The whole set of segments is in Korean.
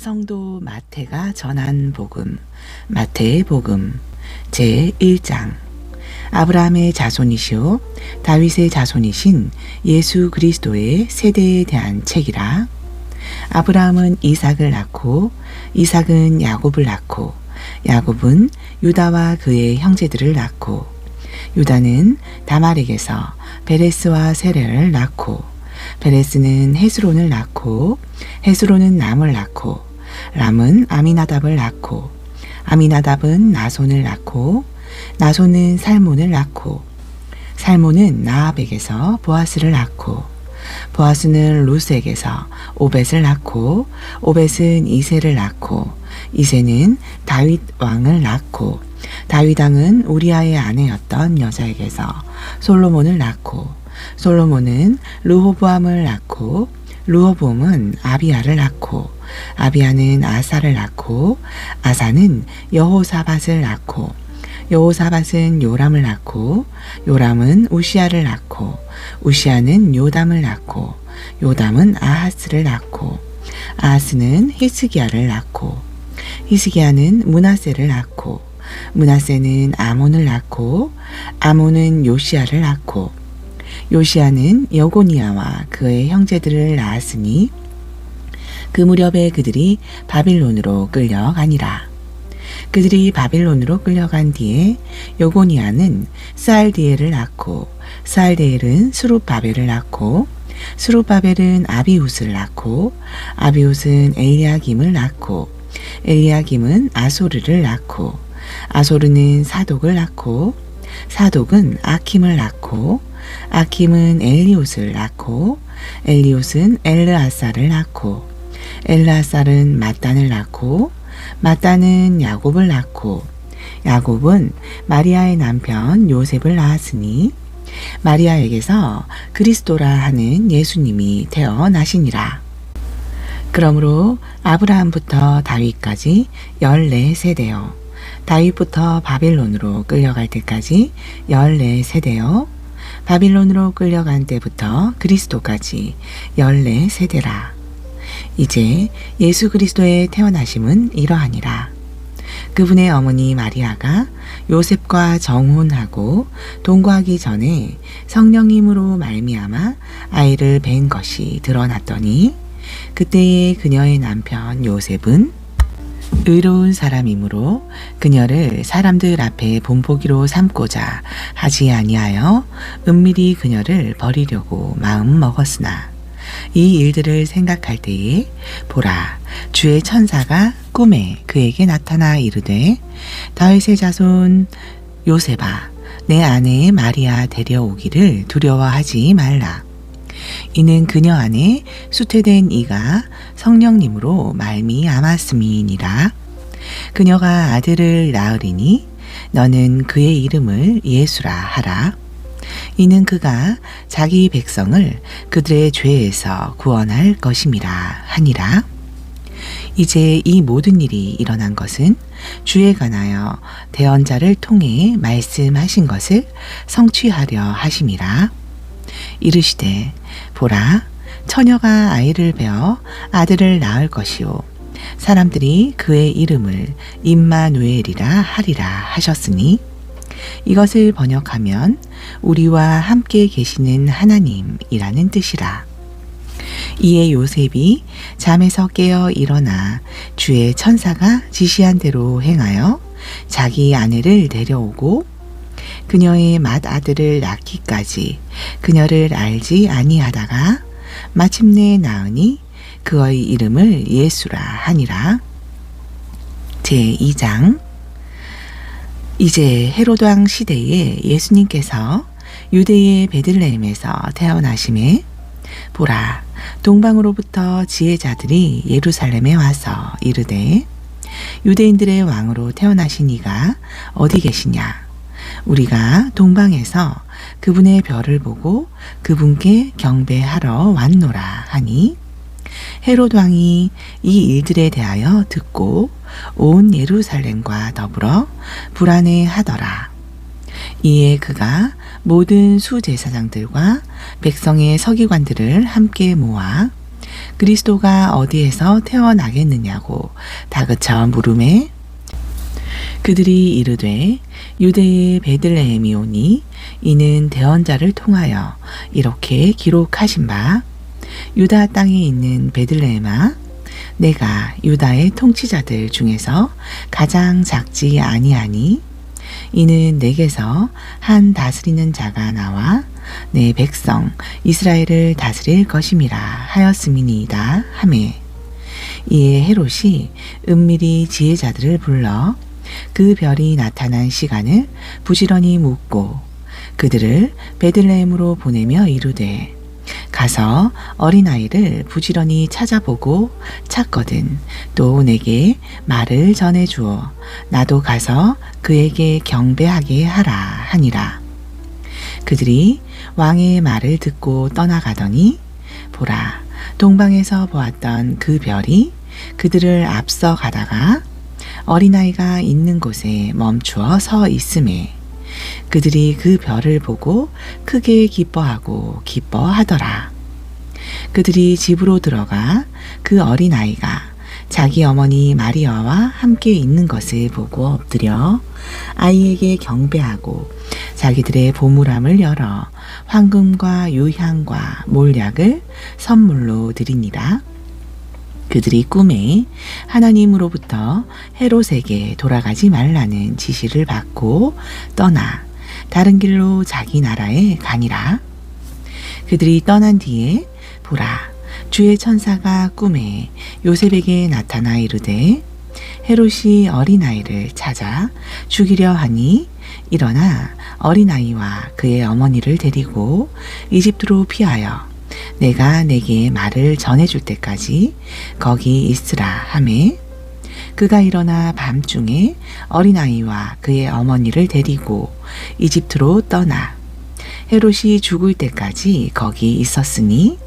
성도 마태가 전한 복음, 마태의 복음 제1장. 아브라함의 자손이시오 다윗의 자손이신 예수 그리스도의 세대에 대한 책이라. 아브라함은 이삭을 낳고 이삭은 야곱을 낳고 야곱은 유다와 그의 형제들을 낳고 유다는 다말에게서 베레스와 세레를 낳고 베레스는 헤스론을 낳고 헤스론은 람을 낳고 람은 아미나답을 낳고 아미나답은 나손을 낳고 나손은 살몬을 낳고 살몬은 나압에게서 보아스를 낳고 보아스는 루스에게서 오벳을 낳고 오벳은 이새를 낳고 이새는 다윗 왕을 낳고 다윗 왕은 우리아의 아내였던 여자에게서 솔로몬을 낳고 솔로몬은 르호보암을 낳고 르호보암은 아비야를 낳고 아비야는 아사를 낳고 아사는 여호사밧을 낳고 여호사밧은 요람을 낳고 요람은 우시야를 낳고 우시야는 요담을 낳고 요담은 아하스를 낳고 아하스는 히스기야를 낳고 히스기야는 므낫세를 낳고 므낫세는 아몬을 낳고 아몬은 요시야를 낳고 요시야는 여고니아와 그의 형제들을 낳았으니 그 무렵에 그들이 바빌론으로 끌려가니라. 그들이 바빌론으로 끌려간 뒤에 여고니아는 스알디엘을 낳고 스알디엘은 스룹바벨을 낳고 스룹바벨은 아비훗을 낳고 아비훗은 엘리야김을 낳고 엘리야김은 아소르를 낳고 아소르는 사독을 낳고 사독은 아킴을 낳고 아킴은 엘리훗을 낳고 엘리훗은 엘르아사를 낳고 엘르아살은 mat단을 낳고 mat단은 야곱을 낳고 야곱은 마리아의 남편 요셉을 낳았으니 마리아에게서 그리스도라 하는 예수님이 태어나시니라. 그러므로 아브라함부터 다윗까지 14세대요 다윗부터 바빌론으로 끌려갈 때까지 14세대요 바빌론으로 끌려간 때부터 그리스도까지 14세대라. 이제 예수 그리스도의 태어나심은 이러하니라. 그분의 어머니 마리아가 요셉과 정혼하고 동거하기 전에 성령님으로 말미암아 아이를 뵌 것이 드러났더니 그때의 그녀의 남편 요셉은 의로운 사람이므로 그녀를 사람들 앞에 본보기로 삼고자 하지 아니하여 은밀히 그녀를 버리려고 마음 먹었으나 이 일들을 생각할 때에 보라, 주의 천사가 꿈에 그에게 나타나 이르되 다윗의 자손 요셉아, 내 아내 마리아 데려오기를 두려워하지 말라. 이는 그녀 안에 수태된 이가 성령님으로 말미암았음이니라. 그녀가 아들을 낳으리니 너는 그의 이름을 예수라 하라. 이는 그가 자기 백성을 그들의 죄에서 구원할 것임이라 하니라. 이제 이 모든 일이 일어난 것은 주에 관하여 대언자를 통해 말씀하신 것을 성취하려 하심이라. 이르시되 보라, 처녀가 아이를 베어 아들을 낳을 것이요 사람들이 그의 이름을 임마누엘이라 하리라 하셨으니 이것을 번역하면 우리와 함께 계시는 하나님이라는 뜻이라. 이에 요셉이 잠에서 깨어 일어나 주의 천사가 지시한 대로 행하여 자기 아내를 데려오고 그녀의 맏아들을 낳기까지 그녀를 알지 아니하다가 마침내 낳으니 그의 이름을 예수라 하니라. 제2장. 이제 헤로드 왕 시대에 예수님께서 유대의 베들레헴에서 태어나심에 보라, 동방으로부터 지혜자들이 예루살렘에 와서 이르되 유대인들의 왕으로 태어나신 이가 어디 계시냐? 우리가 동방에서 그분의 별을 보고 그분께 경배하러 왔노라 하니 헤롯 왕이 이 일들에 대하여 듣고 온 예루살렘과 더불어 불안해하더라. 이에 그가 모든 수제사장들과 백성의 서기관들을 함께 모아 그리스도가 어디에서 태어나겠느냐고 다그쳐 물음에 그들이 이르되 유대의 베들레헴이오니 이는 대언자를 통하여 이렇게 기록하신 바 유다 땅에 있는 베들레헴아 내가 유다의 통치자들 중에서 가장 작지 아니하니 이는 내게서 한 다스리는 자가 나와 내 백성 이스라엘을 다스릴 것임이라 하였음이니이다 하매 이에 헤롯이 은밀히 지혜자들을 불러 그 별이 나타난 시간을 부지런히 묻고 그들을 베들레헴으로 보내며 이르되 가서 어린아이를 부지런히 찾아보고 찾거든 또 내게 말을 전해주어 나도 가서 그에게 경배하게 하라 하니라. 그들이 왕의 말을 듣고 떠나가더니 보라 동방에서 보았던 그 별이 그들을 앞서 가다가 어린아이가 있는 곳에 멈추어 서 있음에 그들이 그 별을 보고 크게 기뻐하더라. 그들이 집으로 들어가 그 어린아이가 자기 어머니 마리아와 함께 있는 것을 보고 엎드려 아이에게 경배하고 자기들의 보물함을 열어 황금과 유향과 몰약을 선물로 드리니라. 그들이 꿈에 하나님으로부터 헤롯에게 돌아가지 말라는 지시를 받고 떠나 다른 길로 자기 나라에 가니라. 그들이 떠난 뒤에 보라 주의 천사가 꿈에 요셉에게 나타나 이르되 헤롯이 어린아이를 찾아 죽이려 하니 일어나 어린아이와 그의 어머니를 데리고 이집트로 피하여 내가 내게 말을 전해줄 때까지 거기 있으라 하매 그가 일어나 밤중에 어린아이와 그의 어머니를 데리고 이집트로 떠나 헤롯이 죽을 때까지 거기 있었으니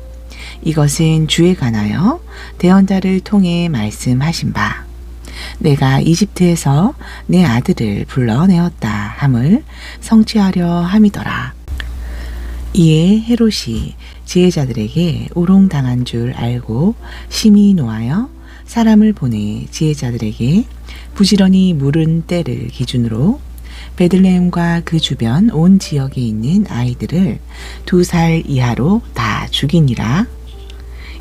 이것은 주에 관하여 대언자를 통해 말씀하신 바 내가 이집트에서 내 아들을 불러내었다 함을 성취하려 함이더라. 이에 헤롯이 지혜자들에게 우롱당한 줄 알고 심히 노하여 사람을 보내 지혜자들에게 부지런히 물은 때를 기준으로 베들레헴과 그 주변 온 지역에 있는 아이들을 2살 이하로 다 죽이니라.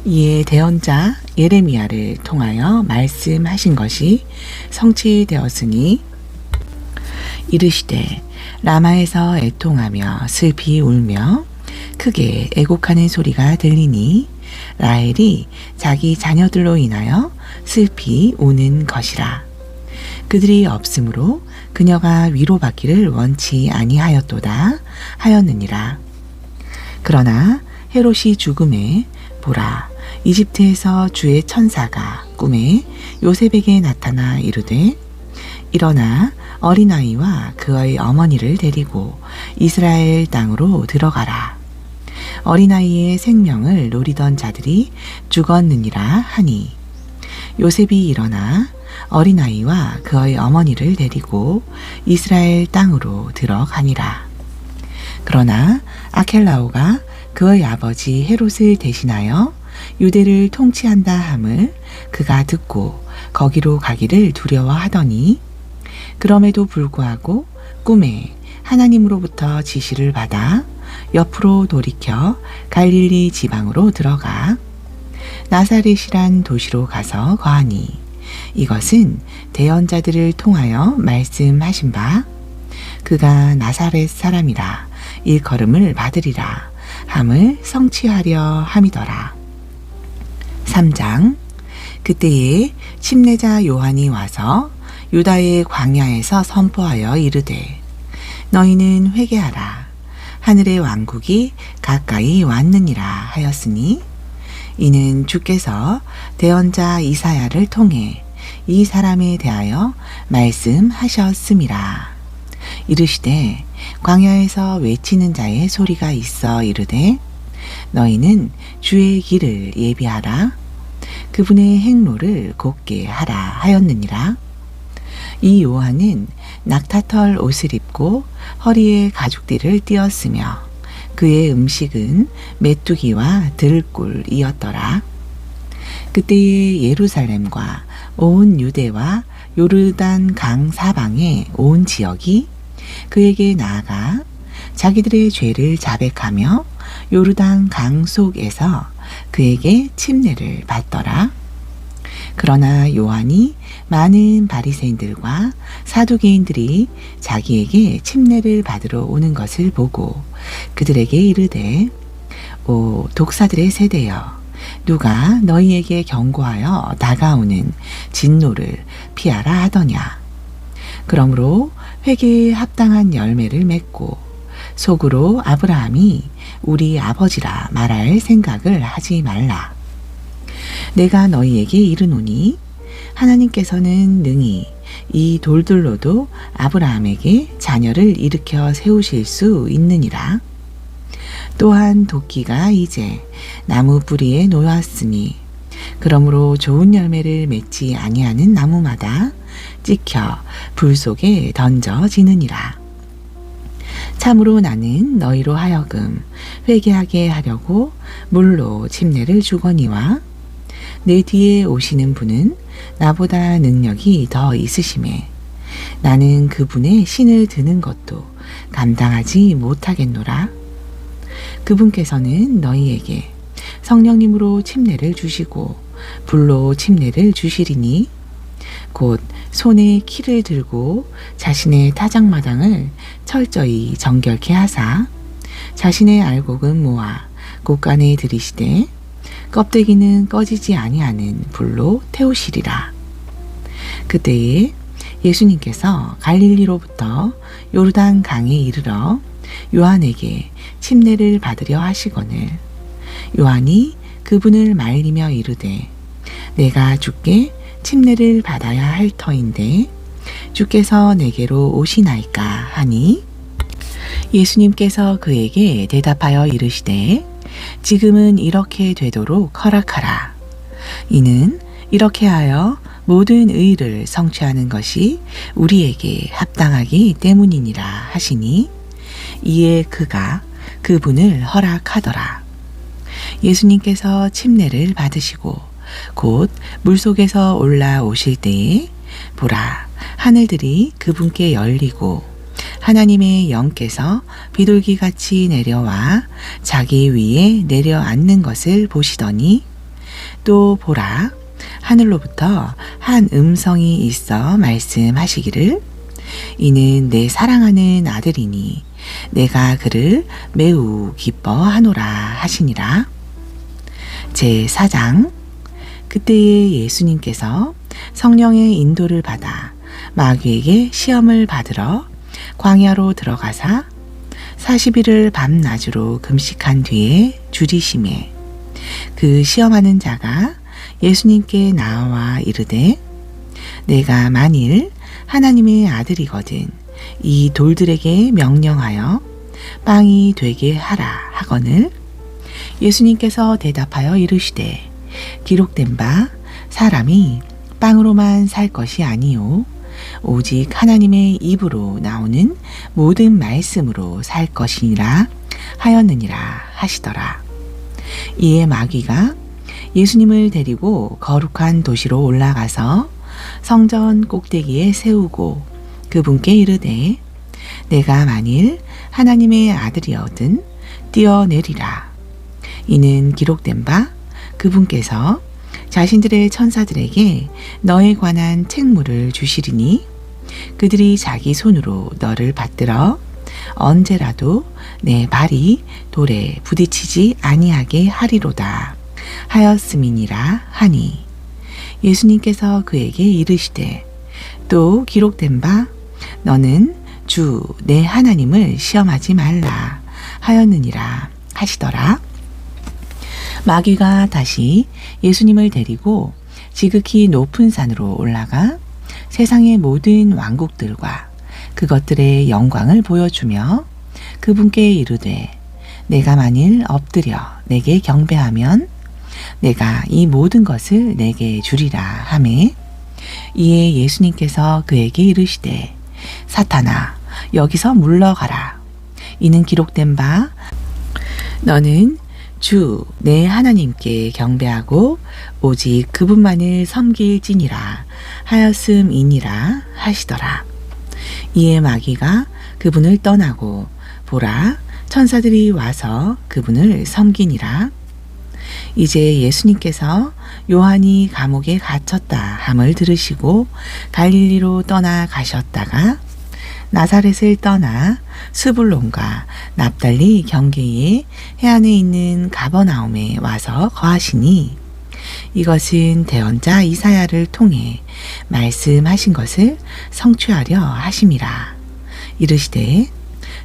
이에 대언자 예레미야를 통하여 말씀하신 것이 성취되었으니 이르시되 라마에서 애통하며 슬피 울며 크게 애곡하는 소리가 들리니 라헬이 자기 자녀들로 인하여 슬피 우는 것이라. 그들이 없으므로 그녀가 위로받기를 원치 아니하였도다 하였느니라. 그러나 헤롯이 죽음에 보라 이집트에서 주의 천사가 꿈에 요셉에게 나타나 이르되 일어나 어린아이와 그의 어머니를 데리고 이스라엘 땅으로 들어가라. 어린아이의 생명을 노리던 자들이 죽었느니라 하니 요셉이 일어나 어린아이와 그의 어머니를 데리고 이스라엘 땅으로 들어가니라. 그러나 아켈라오가 그의 아버지 헤롯을 대신하여 유대를 통치한다 함을 그가 듣고 거기로 가기를 두려워하더니 그럼에도 불구하고 꿈에 하나님으로부터 지시를 받아 옆으로 돌이켜 갈릴리 지방으로 들어가 나사렛이란 도시로 가서 거하니 이것은 대언자들을 통하여 말씀하신 바 그가 나사렛 사람이라 일컬음을 받으리라 함을 성취하려 함이더라. 3장 그때에 침례자 요한이 와서 유다의 광야에서 선포하여 이르되 너희는 회개하라 하늘의 왕국이 가까이 왔느니라 하였으니 이는 주께서 대언자 이사야를 통해 이 사람에 대하여 말씀하셨음이라. 이르시되 광야에서 외치는 자의 소리가 있어 이르되 너희는 주의 길을 예비하라 그분의 행로를 곧게 하라 하였느니라. 이 요한은 낙타털 옷을 입고 허리에 가죽띠를 띠었으며 그의 음식은 메뚜기와 들꿀이었더라. 그때의 예루살렘과 온 유대와 요르단 강 사방의 온 지역이 그에게 나아가 자기들의 죄를 자백하며 요르단 강 속에서 그에게 침례를 받더라. 그러나 요한이 많은 바리새인들과 사두개인들이 자기에게 침례를 받으러 오는 것을 보고 그들에게 이르되 오 독사들의 세대여 누가 너희에게 경고하여 다가오는 진노를 피하라 하더냐. 그러므로 회개에 합당한 열매를 맺고 속으로 아브라함이 우리 아버지라 말할 생각을 하지 말라. 내가 너희에게 이르노니 하나님께서는 능히 이 돌들로도 아브라함에게 자녀를 일으켜 세우실 수 있느니라. 또한 도끼가 이제 나무 뿌리에 놓였으니 그러므로 좋은 열매를 맺지 아니하는 나무마다 찍혀 불 속에 던져지느니라. 참으로 나는 너희로 하여금 회개하게 하려고 물로 침례를 주거니와 내 뒤에 오시는 분은 나보다 능력이 더 있으심에 나는 그분의 신을 드는 것도 감당하지 못하겠노라. 그분께서는 너희에게 성령님으로 침례를 주시고 불로 침례를 주시리니 곧 손에 키를 들고 자신의 타작마당을 철저히 정결케 하사 자신의 알곡은 모아 곳간에 들이시되 껍데기는 꺼지지 아니하는 불로 태우시리라. 그때에 예수님께서 갈릴리로부터 요르단 강에 이르러 요한에게 침례를 받으려 하시거늘 요한이 그분을 말리며 이르되 내가 주께 침례를 받아야 할 터인데 주께서 내게로 오시나이까 하니 예수님께서 그에게 대답하여 이르시되 지금은 이렇게 되도록 허락하라. 이는 이렇게 하여 모든 의를 성취하는 것이 우리에게 합당하기 때문이니라 하시니 이에 그가 그분을 허락하더라. 예수님께서 침례를 받으시고 곧 물속에서 올라오실 때에 보라 하늘들이 그분께 열리고 하나님의 영께서 비둘기같이 내려와 자기 위에 내려앉는 것을 보시더니 또 보라 하늘로부터 한 음성이 있어 말씀하시기를 이는 내 사랑하는 아들이니 내가 그를 매우 기뻐하노라 하시니라. 제4장 그때에 예수님께서 성령의 인도를 받아 마귀에게 시험을 받으러 광야로 들어가사 40일을 밤낮으로 금식한 뒤에 줄이심에 그 시험하는 자가 예수님께 나와 이르되 내가 만일 하나님의 아들이거든 이 돌들에게 명령하여 빵이 되게 하라 하거늘 예수님께서 대답하여 이르시되 기록된 바 사람이 빵으로만 살 것이 아니요 오직 하나님의 입으로 나오는 모든 말씀으로 살 것이니라 하였느니라 하시더라. 이에 마귀가 예수님을 데리고 거룩한 도시로 올라가서 성전 꼭대기에 세우고 그분께 이르되 내가 만일 하나님의 아들이거든 뛰어내리라. 이는 기록된 바 그분께서 자신들의 천사들에게 너에 관한 책무를 주시리니 그들이 자기 손으로 너를 받들어 언제라도 내 발이 돌에 부딪히지 아니하게 하리로다 하였음이니라 하니 예수님께서 그에게 이르시되 또 기록된 바 너는 주 내 하나님을 시험하지 말라 하였느니라 하시더라. 마귀가 다시 예수님을 데리고 지극히 높은 산으로 올라가 세상의 모든 왕국들과 그것들의 영광을 보여주며 그분께 이르되 내가 만일 엎드려 내게 경배하면 내가 이 모든 것을 내게 주리라 하매 이에 예수님께서 그에게 이르시되 사탄아 여기서 물러가라. 이는 기록된 바 너는 주 내 하나님께 경배하고 오직 그분만을 섬길지니라 하였음이니라 하시더라. 이에 마귀가 그분을 떠나고 보라 천사들이 와서 그분을 섬기니라. 이제 예수님께서 요한이 감옥에 갇혔다 함을 들으시고 갈릴리로 떠나 가셨다가 나사렛을 떠나 스불론과 납달리 경계의 해안에 있는 가버나움에 와서 거하시니 이것은 대언자 이사야를 통해 말씀하신 것을 성취하려 하심이라. 이르시되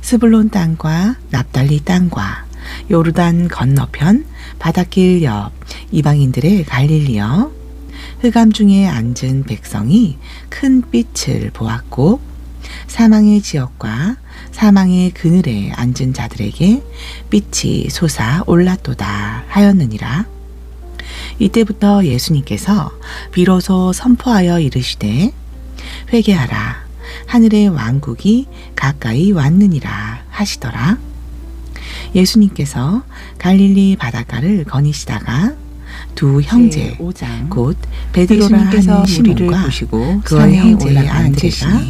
스불론 땅과 납달리 땅과 요르단 건너편 바닷길 옆 이방인들의 갈릴리여 흑암 중에 앉은 백성이 큰 빛을 보았고 사망의 지역과 사망의 그늘에 앉은 자들에게 빛이 솟아 올랐도다 하였느니라. 이때부터 예수님께서 비로소 선포하여 이르시되 회개하라 하늘의 왕국이 가까이 왔느니라 하시더라. 예수님께서 갈릴리 바닷가를 거니시다가 두 형제 곧 베드로라 하는 시몬과 그의 형제 안드레가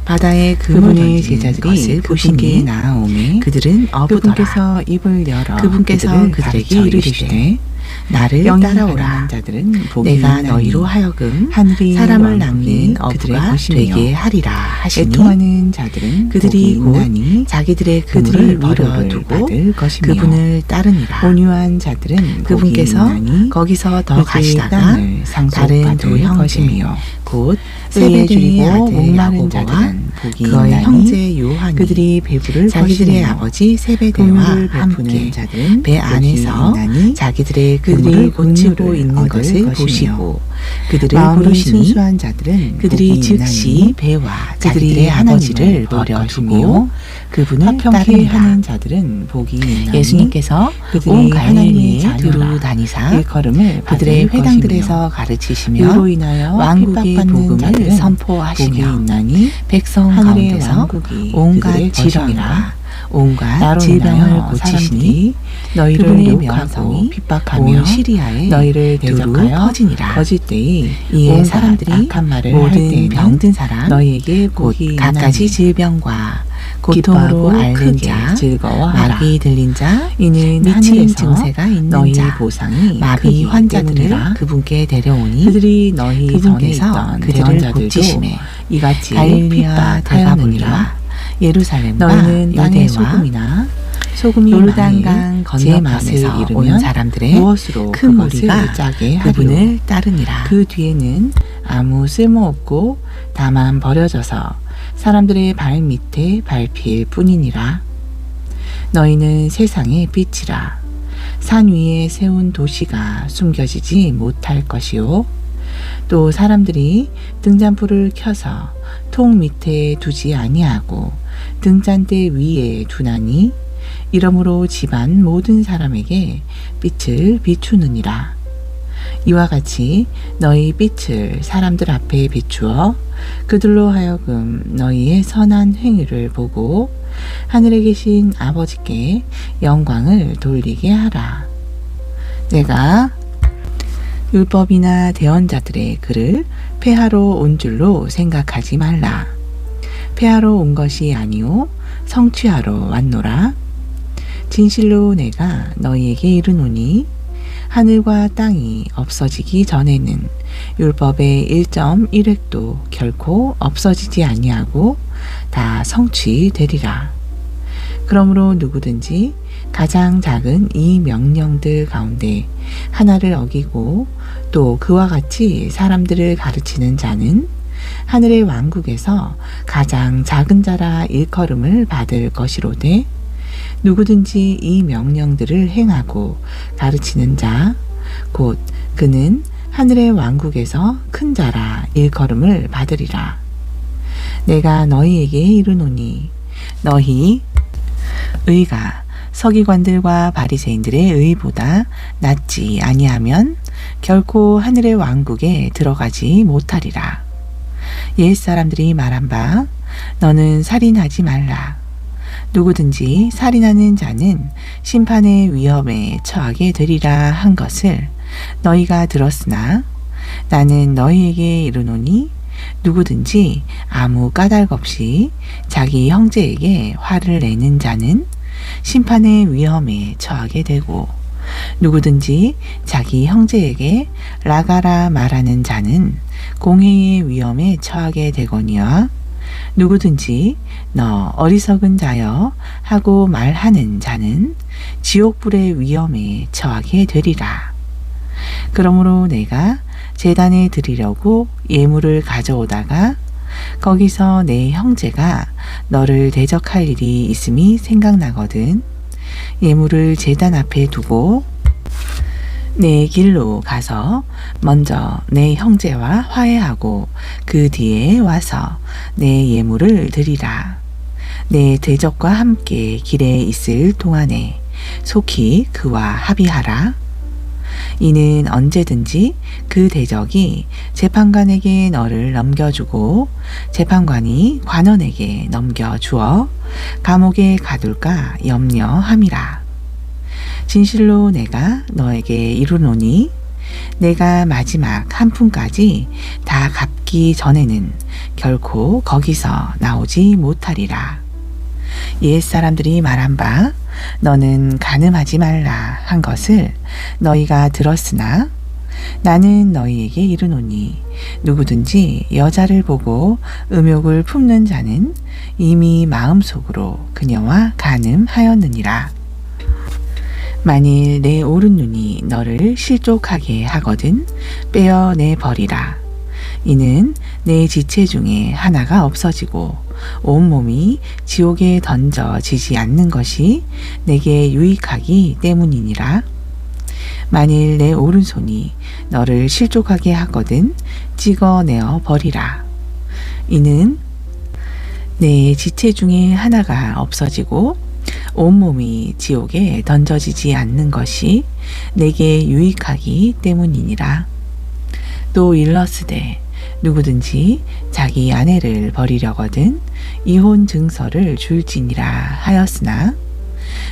바다에 그분의 제자들이 그분께 나아오매 그들은 어부더라. 그분께서 입을 열어 그분께서 그들에게 이르시되 나를 따라오라. 내가 너희로 하여금 사람을 낚는 어부가 되게 하리라 하시니 애통하는 자들은 그들이 곧 자기들의 그물을 버려두고 그분을 따르니라. 온유한 자들은 그분께서 거기서 더 가시다가 다른 두 형제 곧 세베대의 아들 야고보와 그의 형제 요한이 그들이 배부를 자기들의 아버지 세베대와 함께 배 안에서 자기들의 그물을 고치고 있는 것을 보시고 그들을 부르시니 순수한 자들은 그들이 즉시 배와 자기들의 아버지를 버려두고 그분을 따르게 하는 자들은 복이 있나니 예수님께서 온 갈릴리에 두루 다니사 그들의 회당들에서 가르치시며 왕국의 복음을 선포하시며 백성 가운데서 온갖 질병과 온갖 질병을 고치시니 그분의 명성이 핍박하며 시리아에 너희를 대적하여 퍼지니라. 거짓되이 이에 사람들이 모든 병든 사람 너희에게 곧 갖가지 질병과 고통으로 앓는 자 마귀 들린 자 이는 미친 증세가 있는 자 보상이 마비 환자들을 그분께 데려오니 그들이 너희 전에서 그들을 고치심에 이같이 갈릴리와 데가볼리와 예루살렘과 유대와 소금이 요르단강 건너편에서 온 사람들의 큰 무리가 그분을 따르니라. 그 뒤에는 아무 쓸모없고 다만 버려져서 사람들의 발 밑에 밟힐 뿐이니라. 너희는 세상의 빛이라. 산 위에 세운 도시가 숨겨지지 못할 것이요. 또 사람들이 등잔불을 켜서 통 밑에 두지 아니하고 등잔대 위에 두나니 이러므로 집안 모든 사람에게 빛을 비추느니라. 이와 같이 너희 빛을 사람들 앞에 비추어 그들로 하여금 너희의 선한 행위를 보고 하늘에 계신 아버지께 영광을 돌리게 하라. 내가 율법이나 대언자들의 글을 폐하러 온 줄로 생각하지 말라. 폐하러 온 것이 아니오 성취하러 왔노라. 진실로 내가 너희에게 이르노니 하늘과 땅이 없어지기 전에는 율법의 1.1획도 결코 없어지지 아니하고 다 성취되리라. 그러므로 누구든지 가장 작은 이 명령들 가운데 하나를 어기고 또 그와 같이 사람들을 가르치는 자는 하늘의 왕국에서 가장 작은 자라 일컬음을 받을 것이로되 누구든지 이 명령들을 행하고 가르치는 자 곧 그는 하늘의 왕국에서 큰 자라 일컬음을 받으리라. 내가 너희에게 이르노니 너희 의가 서기관들과 바리새인들의 의보다 낫지 아니하면 결코 하늘의 왕국에 들어가지 못하리라. 옛 사람들이 말한 바 너는 살인하지 말라. 누구든지 살인하는 자는 심판의 위험에 처하게 되리라 한 것을 너희가 들었으나 나는 너희에게 이르노니 누구든지 아무 까닭 없이 자기 형제에게 화를 내는 자는 심판의 위험에 처하게 되고 누구든지 자기 형제에게 라가라 말하는 자는 공회의 위험에 처하게 되거니와 누구든지 너 어리석은 자여 하고 말하는 자는 지옥불의 위험에 처하게 되리라. 그러므로 내가 제단에 드리려고 예물을 가져오다가 거기서 내 형제가 너를 대적할 일이 있음이 생각나거든 예물을 제단 앞에 두고 내 길로 가서 먼저 내 형제와 화해하고 그 뒤에 와서 내 예물을 드리라. 내 대적과 함께 길에 있을 동안에 속히 그와 합의하라. 이는 언제든지 그 대적이 재판관에게 너를 넘겨주고 재판관이 관원에게 넘겨주어 감옥에 가둘까 염려함이라. 진실로 내가 너에게 이르노니 내가 마지막 한 푼까지 다 갚기 전에는 결코 거기서 나오지 못하리라. 옛 사람들이 말한 바 너는 간음하지 말라 한 것을 너희가 들었으나 나는 너희에게 이르노니 누구든지 여자를 보고 음욕을 품는 자는 이미 마음속으로 그녀와 간음하였느니라. 만일 내 오른 눈이 너를 실족하게 하거든 빼어내 버리라. 이는 내 지체 중에 하나가 없어지고 온몸이 지옥에 던져지지 않는 것이 내게 유익하기 때문이니라. 만일 내 오른손이 너를 실족하게 하거든 찍어내어 버리라. 이는 내 지체 중에 하나가 없어지고 온몸이 지옥에 던져지지 않는 것이 내게 유익하기 때문이니라. 또 일러스되 누구든지 자기 아내를 버리려거든 이혼 증서를 줄지니라 하였으나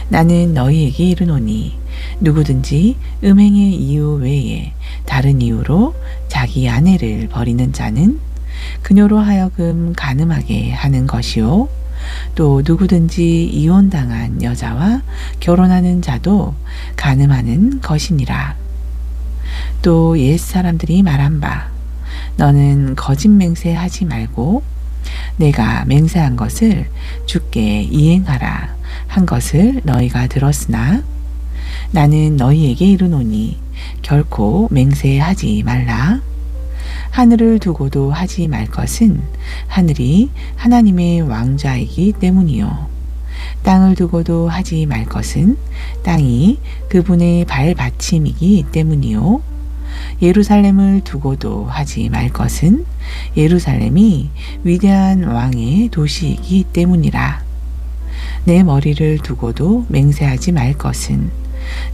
나는 너희에게 이르노니 누구든지 음행의 이유 외에 다른 이유로 자기 아내를 버리는 자는 그녀로 하여금 간음하게 하는 것이요 또 누구든지 이혼당한 여자와 결혼하는 자도 간음하는 것이니라. 또 옛 사람들이 말한 바 너는 거짓 맹세하지 말고 내가 맹세한 것을 주께 이행하라 한 것을 너희가 들었으나 나는 너희에게 이르노니 결코 맹세하지 말라. 하늘을 두고도 하지 말 것은 하늘이 하나님의 왕좌이기 때문이요 땅을 두고도 하지 말 것은 땅이 그분의 발받침이기 때문이요 예루살렘을 두고도 하지 말 것은 예루살렘이 위대한 왕의 도시이기 때문이라. 내 머리를 두고도 맹세하지 말 것은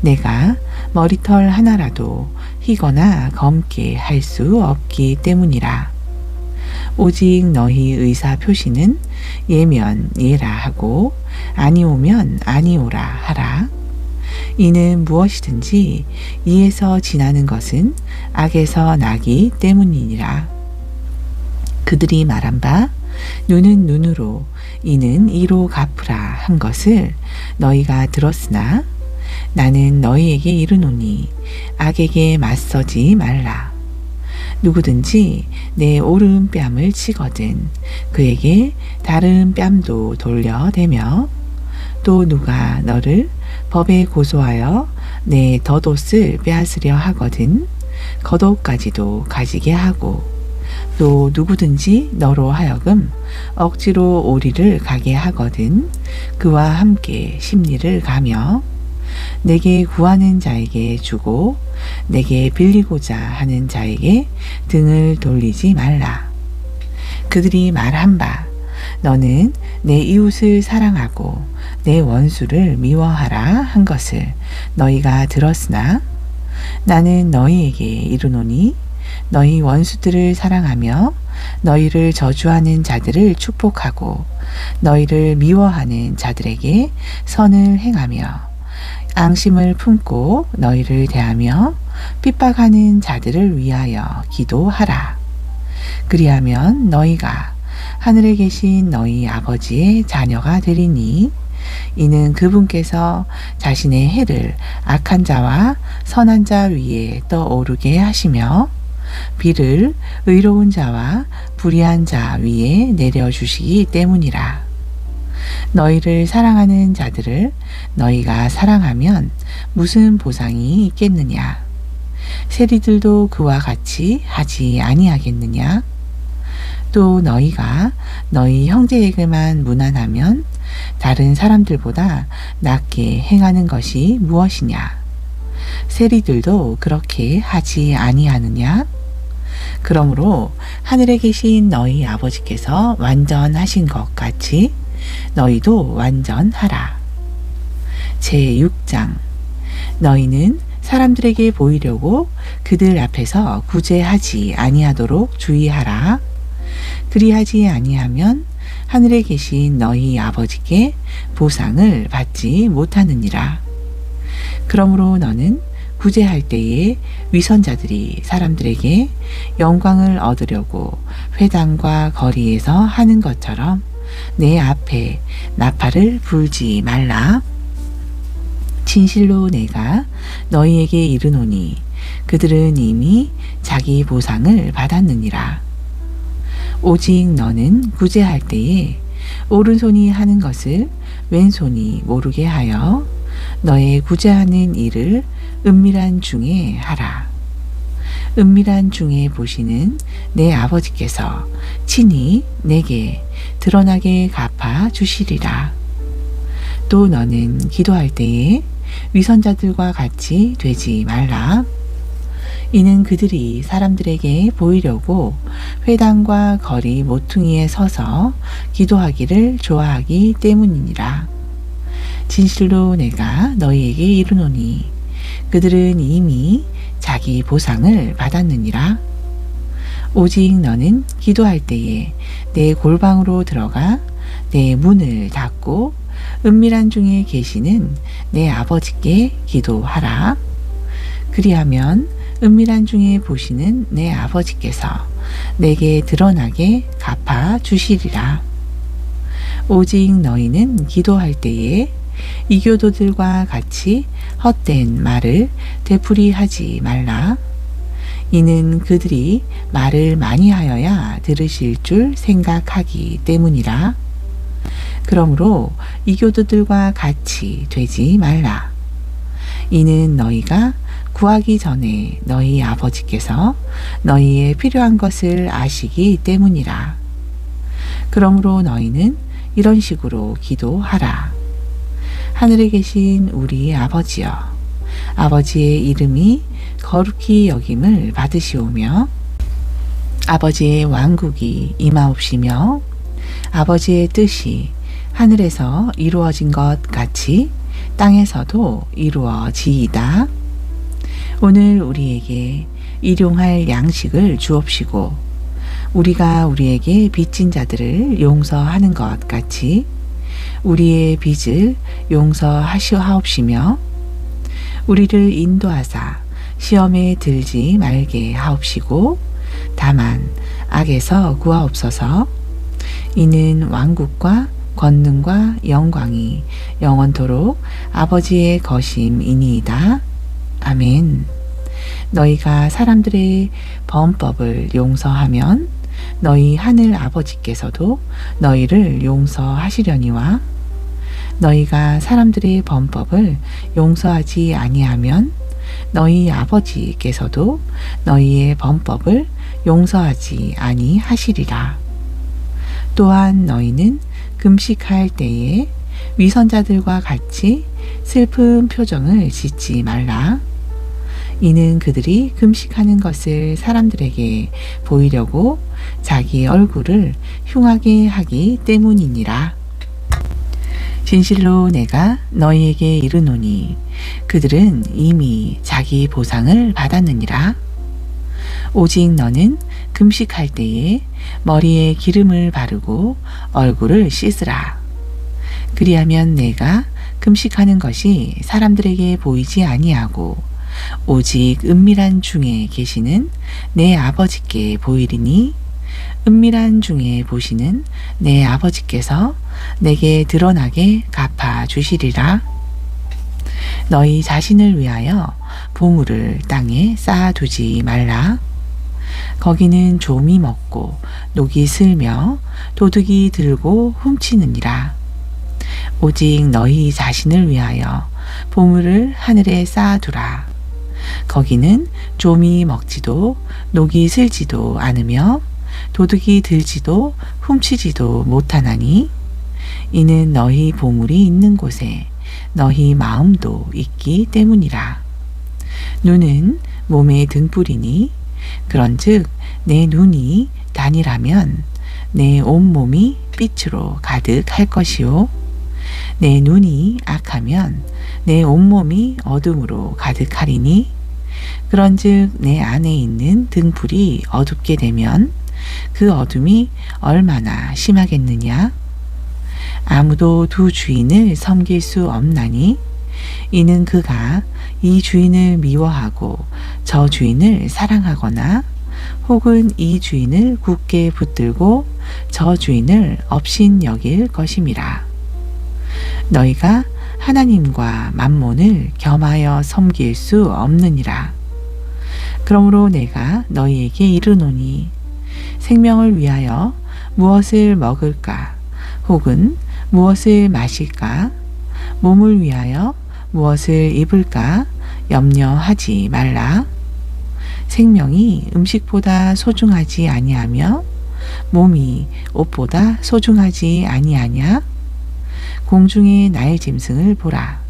내가 머리털 하나라도 희거나 검게 할 수 없기 때문이라. 오직 너희 의사 표시는 예면 예라 하고 아니오면 아니오라 하라. 이는 무엇이든지 이에서 지나는 것은 악에서 나기 때문이니라. 그들이 말한 바 눈은 눈으로 이는 이로 갚으라 한 것을 너희가 들었으나 나는 너희에게 이르노니 악에게 맞서지 말라. 누구든지 내 오른뺨을 치거든 그에게 다른 뺨도 돌려대며 또 누가 너를 법에 고소하여 내 덧옷을 빼앗으려 하거든 겉옷까지도 가지게 하고 또 누구든지 너로 하여금 억지로 오리를 가게 하거든 그와 함께 심리를 가며 내게 구하는 자에게 주고 내게 빌리고자 하는 자에게 등을 돌리지 말라. 그들이 말한 바 너는 내 이웃을 사랑하고 내 원수를 미워하라 한 것을 너희가 들었으나 나는 너희에게 이르노니 너희 원수들을 사랑하며 너희를 저주하는 자들을 축복하고 너희를 미워하는 자들에게 선을 행하며 앙심을 품고 너희를 대하며 핍박하는 자들을 위하여 기도하라. 그리하면 너희가 하늘에 계신 너희 아버지의 자녀가 되리니 이는 그분께서 자신의 해를 악한 자와 선한 자 위에 떠오르게 하시며 비를 의로운 자와 불의한 자 위에 내려주시기 때문이라. 너희를 사랑하는 자들을 너희가 사랑하면 무슨 보상이 있겠느냐? 세리들도 그와 같이 하지 아니하겠느냐? 또 너희가 너희 형제에게만 무난하면 다른 사람들보다 낫게 행하는 것이 무엇이냐? 세리들도 그렇게 하지 아니하느냐? 그러므로 하늘에 계신 너희 아버지께서 완전하신 것 같이 너희도 완전하라. 제6장. 너희는 사람들에게 보이려고 그들 앞에서 구제하지 아니하도록 주의하라. 그리하지 아니하면 하늘에 계신 너희 아버지께 보상을 받지 못하느니라. 그러므로 너는 구제할 때에 위선자들이 사람들에게 영광을 얻으려고 회당과 거리에서 하는 것처럼 내 앞에 나팔을 불지 말라. 진실로 내가 너희에게 이르노니 그들은 이미 자기 보상을 받았느니라. 오직 너는 구제할 때에 오른손이 하는 것을 왼손이 모르게 하여 너의 구제하는 일을 은밀한 중에 하라. 은밀한 중에 보시는 내 아버지께서 친히 내게 드러나게 갚아 주시리라. 또 너는 기도할 때에 위선자들과 같이 되지 말라. 이는 그들이 사람들에게 보이려고 회당과 거리 모퉁이에 서서 기도하기를 좋아하기 때문이니라. 진실로 내가 너희에게 이르노니 그들은 이미 자기 보상을 받았느니라. 오직 너는 기도할 때에 내 골방으로 들어가 내 문을 닫고 은밀한 중에 계시는 내 아버지께 기도하라. 그리하면 은밀한 중에 보시는 내 아버지께서 내게 드러나게 갚아 주시리라. 오직 너희는 기도할 때에 이교도들과 같이 헛된 말을 되풀이하지 말라. 이는 그들이 말을 많이 하여야 들으실 줄 생각하기 때문이라. 그러므로 이교도들과 같이 되지 말라. 이는 너희가 구하기 전에 너희 아버지께서 너희의 필요한 것을 아시기 때문이라. 그러므로 너희는 이런 식으로 기도하라. 하늘에 계신 우리 아버지여, 아버지의 이름이 거룩히 여김을 받으시오며 아버지의 왕국이 임하옵시며 아버지의 뜻이 하늘에서 이루어진 것 같이 땅에서도 이루어지이다. 오늘 우리에게 일용할 양식을 주옵시고 우리가 우리에게 빚진 자들을 용서하는 것 같이 우리의 빚을 용서하옵시며 우리를 인도하사 시험에 들지 말게 하옵시고 다만 악에서 구하옵소서. 이는 왕국과 권능과 영광이 영원토록 아버지의 것임이니이다. 아멘. 너희가 사람들의 범법을 용서하면 너희 하늘 아버지께서도 너희를 용서하시려니와 너희가 사람들의 범법을 용서하지 아니하면 너희 아버지께서도 너희의 범법을 용서하지 아니하시리라. 또한 너희는 금식할 때에 위선자들과 같이 슬픈 표정을 짓지 말라. 이는 그들이 금식하는 것을 사람들에게 보이려고 자기 얼굴을 흉하게 하기 때문이니라. 진실로 내가 너희에게 이르노니 그들은 이미 자기 보상을 받았느니라. 오직 너는 금식할 때에 머리에 기름을 바르고 얼굴을 씻으라. 그리하면 내가 금식하는 것이 사람들에게 보이지 아니하고 오직 은밀한 중에 계시는 내 아버지께 보이리니 은밀한 중에 보시는 내 아버지께서 내게 드러나게 갚아 주시리라. 너희 자신을 위하여 보물을 땅에 쌓아두지 말라. 거기는 좀이 먹고 녹이 슬며 도둑이 들고 훔치느니라. 오직 너희 자신을 위하여 보물을 하늘에 쌓아두라. 거기는 좀이 먹지도 녹이 슬지도 않으며 도둑이 들지도 훔치지도 못하나니 이는 너희 보물이 있는 곳에 너희 마음도 있기 때문이라. 눈은 몸의 등불이니 그런즉 내 눈이 단일하면 내 온몸이 빛으로 가득할 것이요 내 눈이 악하면 내 온몸이 어둠으로 가득하리니 그런즉 내 안에 있는 등불이 어둡게 되면 그 어둠이 얼마나 심하겠느냐. 아무도 두 주인을 섬길 수 없나니 이는 그가 이 주인을 미워하고 저 주인을 사랑하거나 혹은 이 주인을 굳게 붙들고 저 주인을 업신여길 것임이라. 너희가 하나님과 만몬을 겸하여 섬길 수 없느니라. 그러므로 내가 너희에게 이르노니 생명을 위하여 무엇을 먹을까 혹은 무엇을 마실까 몸을 위하여 무엇을 입을까 염려하지 말라. 생명이 음식보다 소중하지 아니하며 몸이 옷보다 소중하지 아니하냐. 공중의 날짐승을 보라.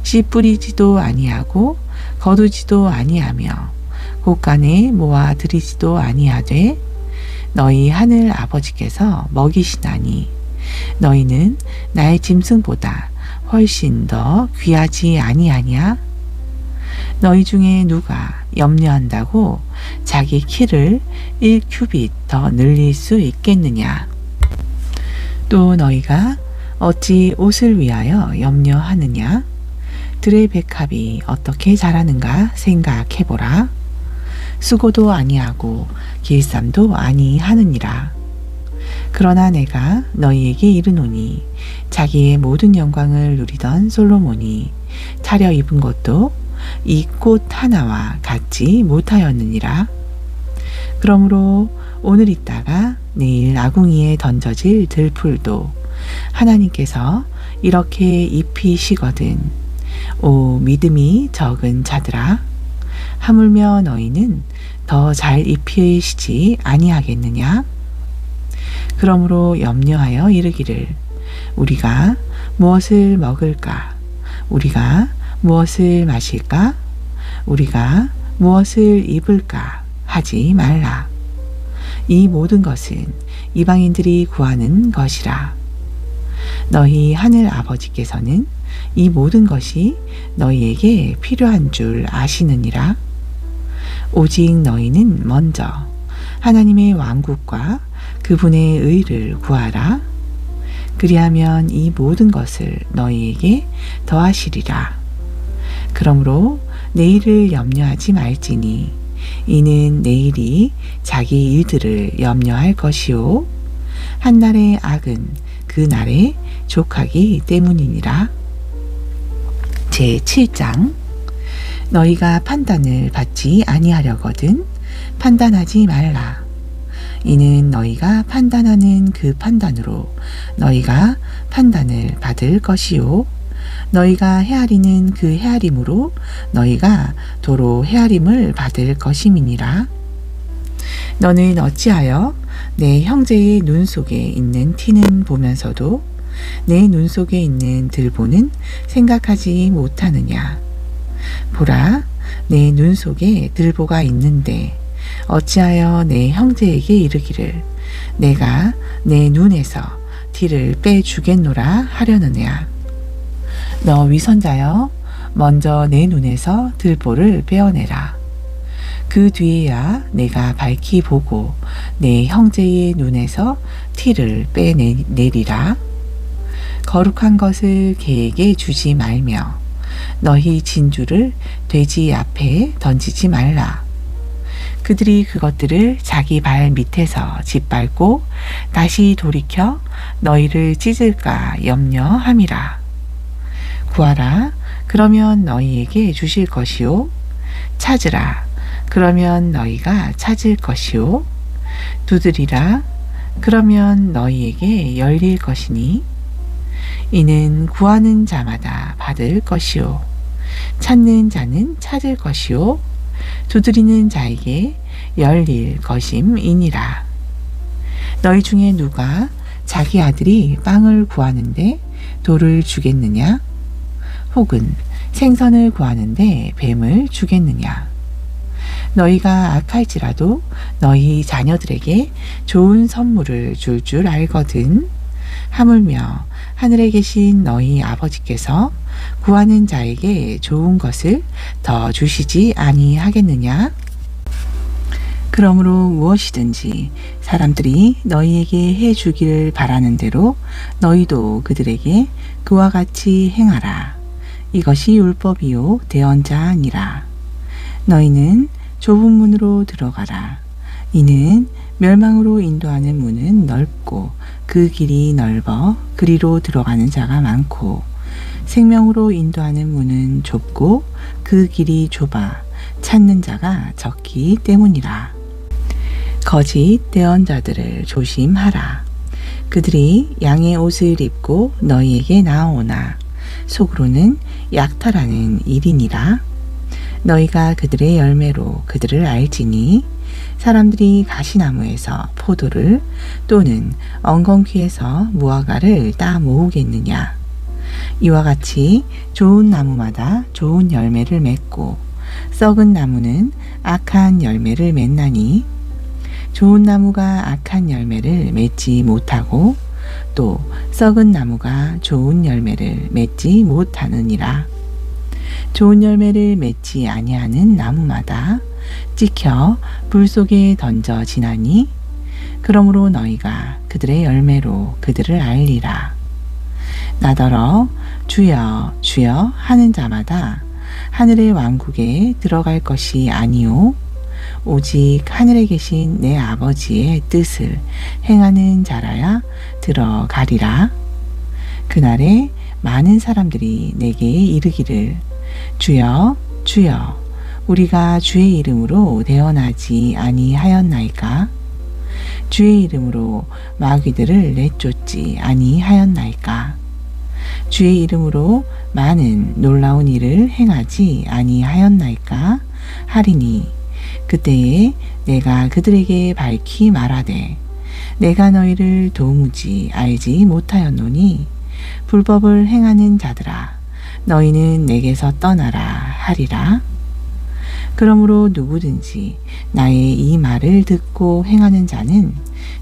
씨 뿌리지도 아니하고 거두지도 아니하며 곳간에 모아 들이지도 아니하되 너희 하늘 아버지께서 먹이시나니 너희는 날짐승보다 훨씬 더 귀하지 아니하냐. 너희 중에 누가 염려한다고 자기 키를 1규빗 더 늘릴 수 있겠느냐. 또 너희가 어찌 옷을 위하여 염려하느냐. 들의 백합이 어떻게 자라는가 생각해보라. 수고도 아니하고 길쌈도 아니하느니라. 그러나 내가 너희에게 이르노니 자기의 모든 영광을 누리던 솔로몬이 차려입은 것도 이 꽃 하나와 같지 못하였느니라. 그러므로 오늘 있다가 내일 아궁이에 던져질 들풀도 하나님께서 이렇게 입히시거든. 오 믿음이 적은 자들아, 하물며 너희는 더 잘 입히시지 아니하겠느냐. 그러므로 염려하여 이르기를 우리가 무엇을 먹을까, 우리가 무엇을 마실까, 우리가 무엇을 입을까 하지 말라. 이 모든 것은 이방인들이 구하는 것이라. 너희 하늘 아버지께서는 이 모든 것이 너희에게 필요한 줄 아시느니라. 오직 너희는 먼저 하나님의 왕국과 그분의 의를 구하라. 그리하면 이 모든 것을 너희에게 더하시리라. 그러므로 내일을 염려하지 말지니 이는 내일이 자기 일들을 염려할 것이요 한날의 악은 그 날에 족하기 때문이니라. 제7장 너희가 판단을 받지 아니하려거든 판단하지 말라. 이는 너희가 판단하는 그 판단으로 너희가 판단을 받을 것이요 너희가 헤아리는 그 헤아림으로 너희가 도로 헤아림을 받을 것임이니라. 너는 어찌하여 내 형제의 눈 속에 있는 티는 보면서도 내 눈 속에 있는 들보는 생각하지 못하느냐. 보라, 내 눈 속에 들보가 있는데 어찌하여 내 형제에게 이르기를 내가 내 눈에서 티를 빼주겠노라 하려느냐. 너 위선자여, 먼저 내 눈에서 들보를 빼어내라. 그 뒤에야 내가 밝히 보고 내 형제의 눈에서 티를 빼내리라. 거룩한 것을 개에게 주지 말며 너희 진주를 돼지 앞에 던지지 말라. 그들이 그것들을 자기 발 밑에서 짓밟고 다시 돌이켜 너희를 찢을까 염려함이라. 구하라, 그러면 너희에게 주실 것이요. 찾으라, 그러면 너희가 찾을 것이요. 두드리라, 그러면 너희에게 열릴 것이니 이는 구하는 자마다 받을 것이요 찾는 자는 찾을 것이요 두드리는 자에게 열릴 것임이니라. 너희 중에 누가 자기 아들이 빵을 구하는데 돌을 주겠느냐? 혹은 생선을 구하는데 뱀을 주겠느냐? 너희가 악할지라도 너희 자녀들에게 좋은 선물을 줄 알거든. 하물며 하늘에 계신 너희 아버지께서 구하는 자에게 좋은 것을 더 주시지 아니하겠느냐? 그러므로 무엇이든지 사람들이 너희에게 해 주기를 바라는 대로 너희도 그들에게 그와 같이 행하라. 이것이 율법이요 대언자니라. 너희는 좁은 문으로 들어가라. 이는 멸망으로 인도하는 문은 넓고 그 길이 넓어 그리로 들어가는 자가 많고 생명으로 인도하는 문은 좁고 그 길이 좁아 찾는 자가 적기 때문이라. 거짓 대언자들을 조심하라. 그들이 양의 옷을 입고 너희에게 나아오나 속으로는 약탈하는 일이니라. 너희가 그들의 열매로 그들을 알지니 사람들이 가시나무에서 포도를 또는 엉겅퀴에서 무화과를 따 모으겠느냐? 이와 같이 좋은 나무마다 좋은 열매를 맺고 썩은 나무는 악한 열매를 맺나니 좋은 나무가 악한 열매를 맺지 못하고 또 썩은 나무가 좋은 열매를 맺지 못하느니라. 좋은 열매를 맺지 아니하는 나무마다 찍혀 불 속에 던져지나니 그러므로 너희가 그들의 열매로 그들을 알리라. 나더러 주여 주여 하는 자마다 하늘의 왕국에 들어갈 것이 아니요 오직 하늘에 계신 내 아버지의 뜻을 행하는 자라야 들어가리라. 그날에 많은 사람들이 내게 이르기를 주여 주여 우리가 주의 이름으로 대언하지 아니하였나이까? 주의 이름으로 마귀들을 내쫓지 아니하였나이까? 주의 이름으로 많은 놀라운 일을 행하지 아니하였나이까? 하리니 그때에 내가 그들에게 밝히 말하되 내가 너희를 도무지 알지 못하였노니 불법을 행하는 자들아 너희는 내게서 떠나라 하리라. 그러므로 누구든지 나의 이 말을 듣고 행하는 자는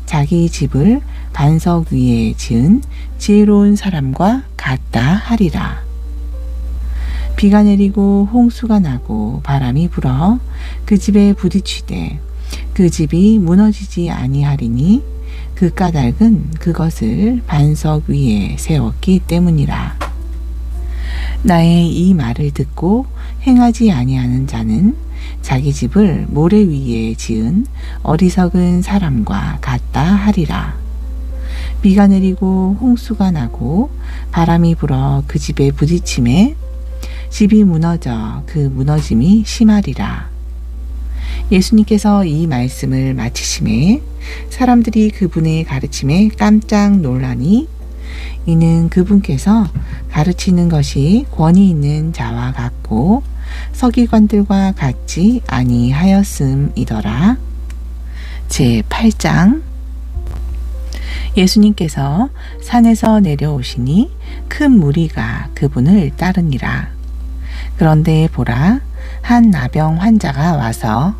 자기 집을 반석 위에 지은 지혜로운 사람과 같다 하리라. 비가 내리고 홍수가 나고 바람이 불어 그 집에 부딪히되 그 집이 무너지지 아니하리니 그 까닭은 그것을 반석 위에 세웠기 때문이라. 나의 이 말을 듣고 행하지 아니하는 자는 자기 집을 모래 위에 지은 어리석은 사람과 같다 하리라. 비가 내리고 홍수가 나고 바람이 불어 그 집에 부딪힘에 집이 무너져 그 무너짐이 심하리라. 예수님께서 이 말씀을 마치심에 사람들이 그분의 가르침에 깜짝 놀라니 이는 그분께서 가르치는 것이 권위 있는 자와 같고 서기관들과 같지 아니하였음이더라. 제8장 예수님께서 산에서 내려오시니 큰 무리가 그분을 따르니라. 그런데 보라, 한 나병 환자가 와서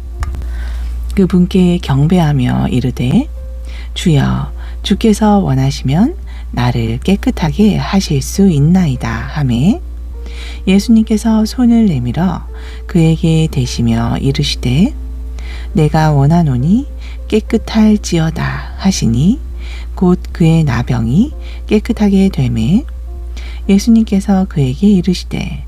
그분께 경배하며 이르되 주여 주께서 원하시면 나를 깨끗하게 하실 수 있나이다 하매 예수님께서 손을 내밀어 그에게 대시며 이르시되 내가 원하노니 깨끗할지어다 하시니 곧 그의 나병이 깨끗하게 되매 예수님께서 그에게 이르시되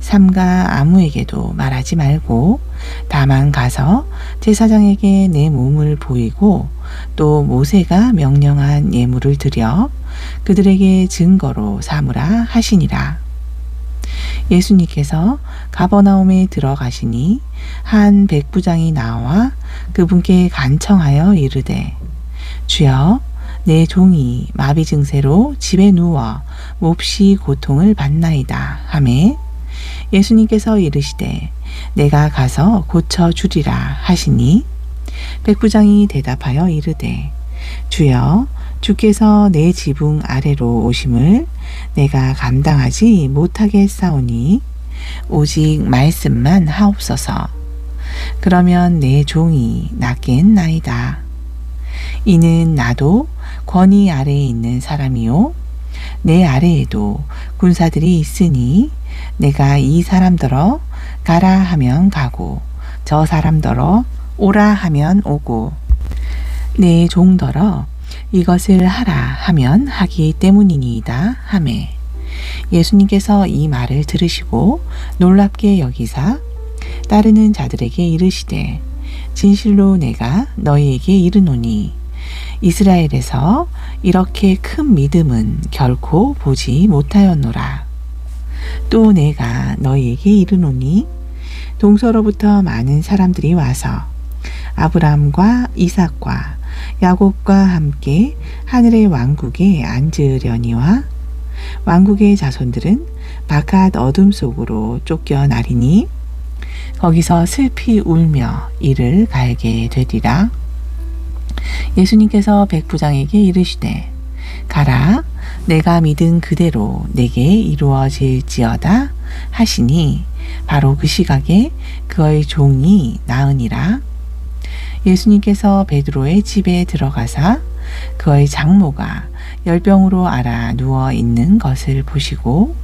삼가 아무에게도 말하지 말고 다만 가서 제사장에게 내 몸을 보이고 또 모세가 명령한 예물을 드려 그들에게 증거로 삼으라 하시니라. 예수님께서 가버나움에 들어가시니 한 백부장이 나와 그분께 간청하여 이르되 주여 내 종이 마비 증세로 집에 누워 몹시 고통을 받나이다 하매 예수님께서 이르시되 내가 가서 고쳐 주리라 하시니 백부장이 대답하여 이르되 주여 주께서 내 지붕 아래로 오심을 내가 감당하지 못하겠사오니 오직 말씀만 하옵소서. 그러면 내 종이 낫겠나이다. 이는 나도 권위 아래에 있는 사람이요 내 아래에도 군사들이 있으니 내가 이 사람더러 가라 하면 가고 저 사람더러 오라 하면 오고 내 종더러 이것을 하라 하면 하기 때문이니이다 하매 예수님께서 이 말을 들으시고 놀랍게 여기사 따르는 자들에게 이르시되 진실로 내가 너희에게 이르노니 이스라엘에서 이렇게 큰 믿음은 결코 보지 못하였노라. 또 내가 너희에게 이르노니 동서로부터 많은 사람들이 와서 아브라함과 이삭과 야곱과 함께 하늘의 왕국에 앉으려니와 왕국의 자손들은 바깥 어둠 속으로 쫓겨나리니 거기서 슬피 울며 이를 갈게 되리라. 예수님께서 백부장에게 이르시되 가라 내가 믿은 그대로 내게 이루어질지어다 하시니 바로 그 시각에 그의 종이 나으니라. 예수님께서 베드로의 집에 들어가사 그의 장모가 열병으로 앓아 누워 있는 것을 보시고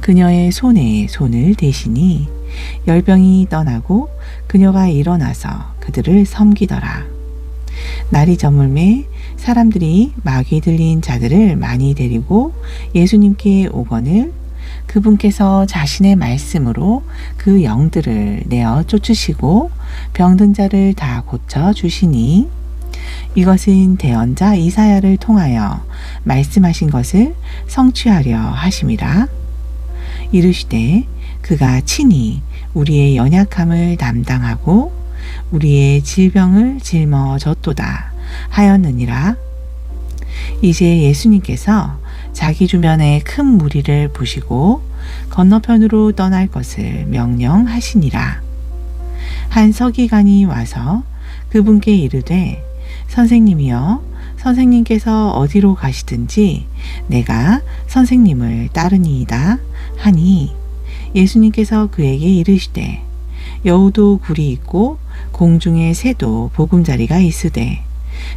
그녀의 손에 손을 대시니 열병이 떠나고 그녀가 일어나서 그들을 섬기더라. 날이 저물매 사람들이 마귀 들린 자들을 많이 데리고 예수님께 오거늘 그분께서 자신의 말씀으로 그 영들을 내어 쫓으시고 병든 자를 다 고쳐 주시니 이것은 대언자 이사야를 통하여 말씀하신 것을 성취하려 하심이라. 이르시되 그가 친히 우리의 연약함을 담당하고 우리의 질병을 짊어졌도다 하였느니라. 이제 예수님께서 자기 주변에 큰 무리를 보시고 건너편으로 떠날 것을 명령하시니라. 한 서기관이 와서 그분께 이르되 선생님이여 선생님께서 어디로 가시든지 내가 선생님을 따르니이다 하니 예수님께서 그에게 이르시되 여우도 굴이 있고 공중의 새도 보금자리가 있으되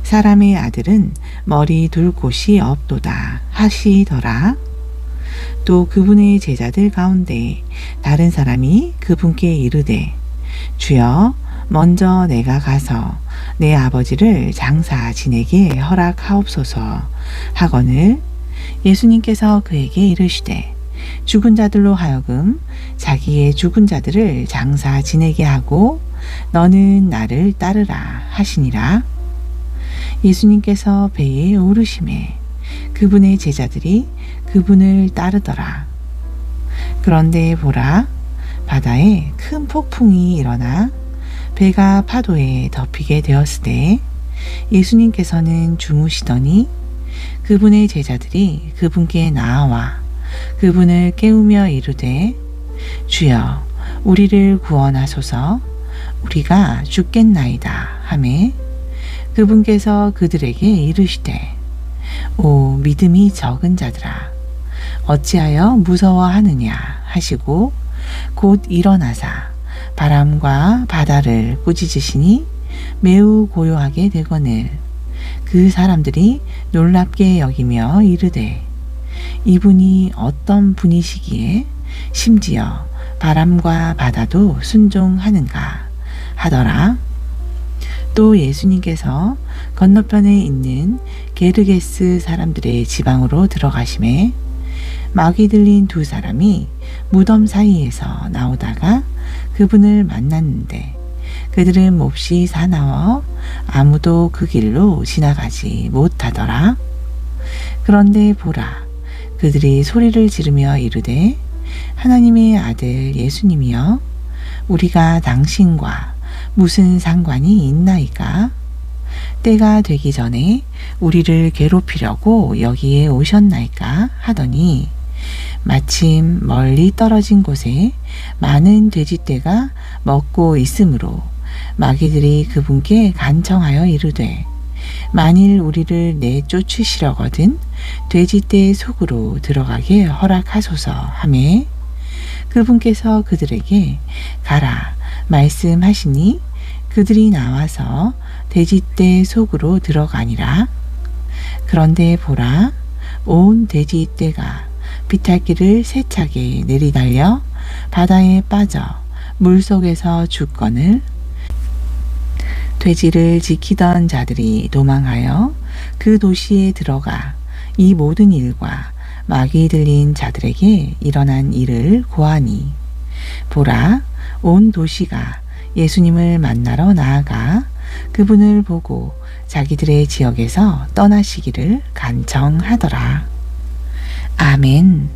사람의 아들은 머리 둘 곳이 없도다 하시더라. 또 그분의 제자들 가운데 다른 사람이 그분께 이르되 주여 먼저 내가 가서 내 아버지를 장사 지내게 허락하옵소서 하거늘 예수님께서 그에게 이르시되 죽은 자들로 하여금 자기의 죽은 자들을 장사 지내게 하고 너는 나를 따르라 하시니라. 예수님께서 배에 오르심에 그분의 제자들이 그분을 따르더라. 그런데 보라 바다에 큰 폭풍이 일어나 배가 파도에 덮이게 되었으되 예수님께서는 주무시더니 그분의 제자들이 그분께 나아와 그분을 깨우며 이르되 주여 우리를 구원하소서 우리가 죽겠나이다 하매 그분께서 그들에게 이르시되 오 믿음이 적은 자들아 어찌하여 무서워하느냐 하시고 곧 일어나사 바람과 바다를 꾸짖으시니 매우 고요하게 되거늘 그 사람들이 놀랍게 여기며 이르되 이분이 어떤 분이시기에 심지어 바람과 바다도 순종하는가 하더라. 또 예수님께서 건너편에 있는 게르게스 사람들의 지방으로 들어가심에 마귀 들린 두 사람이 무덤 사이에서 나오다가 그분을 만났는데 그들은 몹시 사나워 아무도 그 길로 지나가지 못하더라. 그런데 보라, 그들이 소리를 지르며 이르되 하나님의 아들 예수님이여, 우리가 당신과 무슨 상관이 있나이까? 때가 되기 전에 우리를 괴롭히려고 여기에 오셨나이까? 하더니 마침 멀리 떨어진 곳에 많은 돼지떼가 먹고 있으므로 마귀들이 그분께 간청하여 이르되 만일 우리를 내쫓으시려거든 돼지떼 속으로 들어가게 허락하소서 하매 그분께서 그들에게 가라 말씀하시니 그들이 나와서 돼지떼 속으로 들어가니라. 그런데 보라, 온 돼지떼가 비탈길을 세차게 내리달려 바다에 빠져 물속에서 죽거늘 돼지를 지키던 자들이 도망하여 그 도시에 들어가 이 모든 일과 마귀 들린 자들에게 일어난 일을 고하니 보라, 온 도시가 예수님을 만나러 나아가 그분을 보고 자기들의 지역에서 떠나시기를 간청하더라. 아멘.